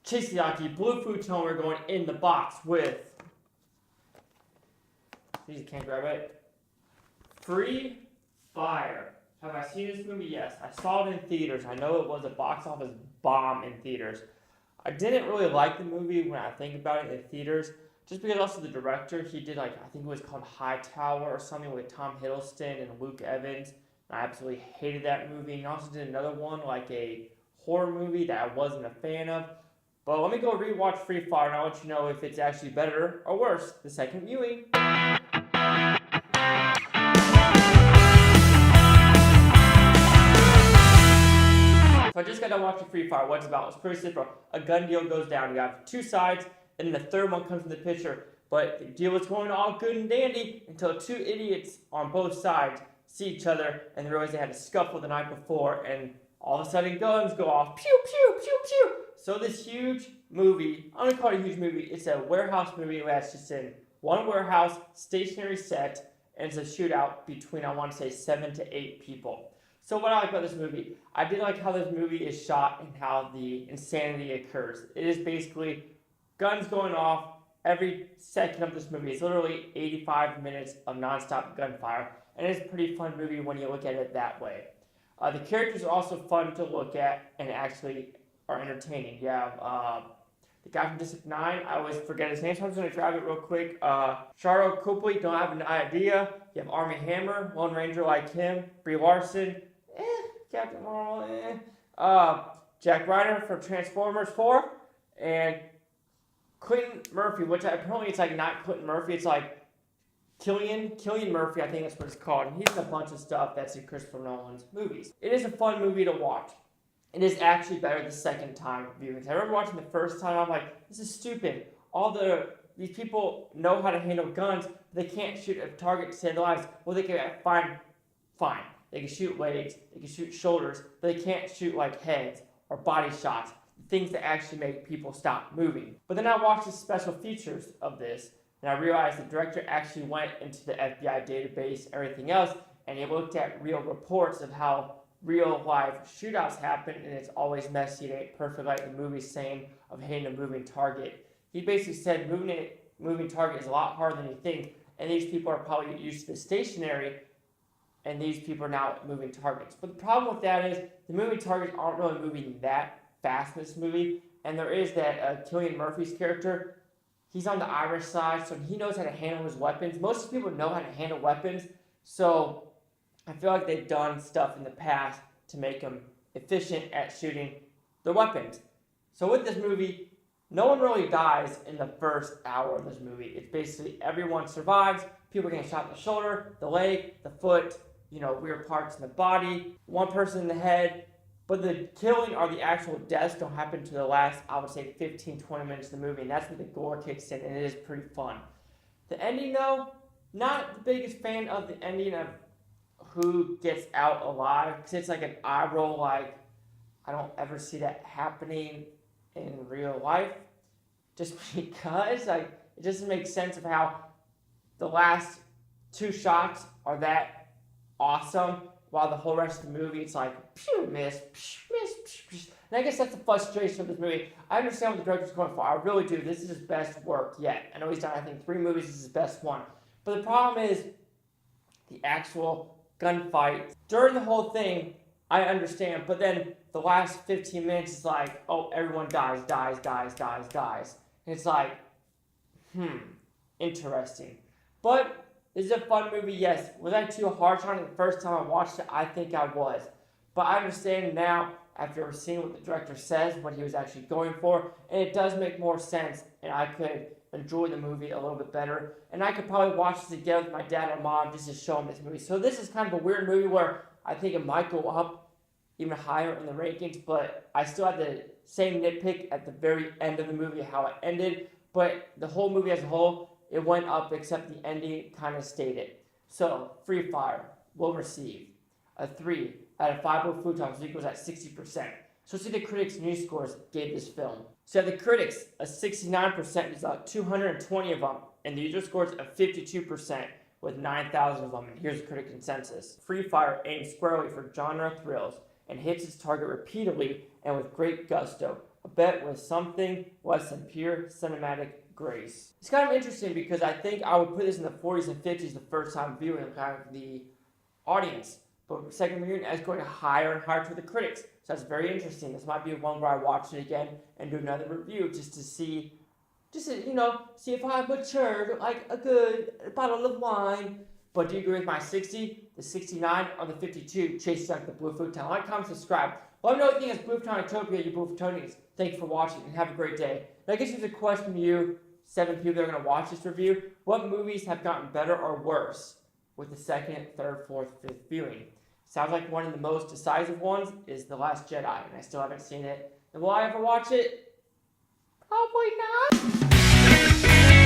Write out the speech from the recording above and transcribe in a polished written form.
Ceesay, blue Futon, we're going in the box with... Jeez, can't grab it. Free Fire. Have I seen this movie? Yes. I saw it in theaters. I know it was a box office bomb in theaters. I didn't really like the movie when I think about it in theaters, just because also the director, he did I think it was called Hightower or something with Tom Hiddleston and Luke Evans. And I absolutely hated that movie. And he also did another one, like a horror movie that I wasn't a fan of. But let me go rewatch Free Fire and I'll let you know if it's actually better or worse the second viewing. So I just got to watch the Free Fire. What it's about? It's pretty simple. A gun deal goes down. You have two sides, and then the third one comes in the picture. But the deal is going all good and dandy until two idiots on both sides see each other and they realize they had a scuffle the night before, and all of a sudden guns go off. Pew, pew, pew, pew. So this huge movie, I'm going to call it a huge movie. It's a warehouse movie that's just in one warehouse, stationary set, and it's a shootout between, I want to say, 7 to 8 people. So what I like about this movie, I did like how this movie is shot and how the insanity occurs. It is basically guns going off every second of this movie. It's literally 85 minutes of nonstop gunfire, and it's a pretty fun movie when you look at it that way. The characters are also fun to look at and actually are entertaining. You have the guy from District 9, I always forget his name, so I'm just going to grab it real quick. Sharlto, Copley, don't have an idea. You have Armie Hammer, Lone Ranger like him. Brie Larson, Captain Marvel, Jack Reynor from Transformers 4, and Cillian Murphy, which apparently it's like not Cillian Murphy, it's like Cillian Murphy, I think that's what it's called. And he's in a bunch of stuff that's in Christopher Nolan's movies. It is a fun movie to watch. It is actually better the second time viewing. I remember watching the first time, I'm like, this is stupid. These people know how to handle guns, but they can't shoot a target to save their lives. Well, they can fine. They can shoot legs, they can shoot shoulders, but they can't shoot like heads or body shots, things that actually make people stop moving. But then I watched the special features of this, and I realized the director actually went into the FBI database and everything else, and he looked at real reports of how real life shootouts happen, and it's always messy. It ain't perfect like the movie's saying of hitting a moving target. He basically said moving target is a lot harder than you think, and these people are probably used to the stationary, and these people are now moving targets. But the problem with that is the moving targets aren't really moving that fast in this movie, and there is that Cillian Murphy's character. He's on the Irish side, so he knows how to handle his weapons. Most people know how to handle weapons, so I feel like they've done stuff in the past to make them efficient at shooting their weapons. So with this movie, no one really dies in the first hour of this movie. It's basically everyone survives. People are getting shot in the shoulder, the leg, the foot, weird parts in the body, one person in the head. But the killing or the actual deaths don't happen to the last, I would say, 15, 20 minutes of the movie. And that's where the gore kicks in, and it is pretty fun. The ending, though, not the biggest fan of the ending of who gets out alive. Because it's like an eye roll, like, I don't ever see that happening in real life. Just because, it doesn't make sense of how the last two shots are that awesome, while the whole rest of the movie, it's like, pew, miss, miss, miss. And I guess that's the frustration of this movie. I understand what the director's going for. I really do. This is his best work yet. I know he's done, I think, 3 movies. This is his best one. But the problem is the actual gunfight. During the whole thing, I understand. But then the last 15 minutes is like, oh, everyone dies. And it's like, interesting. But this is a fun movie, yes. Was I too harsh on it the first time I watched it? I think I was. But I understand now, after seeing what the director says, what he was actually going for, and it does make more sense, and I could enjoy the movie a little bit better. And I could probably watch this again with my dad and mom just to show them this movie. So this is kind of a weird movie where I think it might go up even higher in the rankings, but I still have the same nitpick at the very end of the movie, how it ended. But the whole movie as a whole, it went up, except the ending kind of stayed it. So, Free Fire will receive a 3 out of 5 Futon, so equals at 60%. So see the critics' news scores gave this film. So the critics, a 69% is about 220 of them, and the user scores of 52% with 9,000 of them. And here's the critic consensus. Free Fire aims squarely for genre thrills and hits its target repeatedly and with great gusto. a bet with something less than pure cinematic grace. It's kind of interesting because I think I would put this in the 40s and 50s the first time viewing kind of the audience. But second viewing is going higher and higher for the critics. So that's very interesting. This might be one where I watch it again and do another review just to see, see if I matured like a good bottle of wine. But do you agree with my 60, the 69, or the 52 Chase Young, the Blue Futon? Like, comment, subscribe. Let me know what you think is Blue Futonatopia, you Blue Futonians. Thank you for watching and have a great day. Now, I guess here's a question to you, 7 people that are going to watch this review. What movies have gotten better or worse with the second, third, fourth, fifth viewing? Sounds like one of the most decisive ones is The Last Jedi, and I still haven't seen it. And will I ever watch it? Probably not.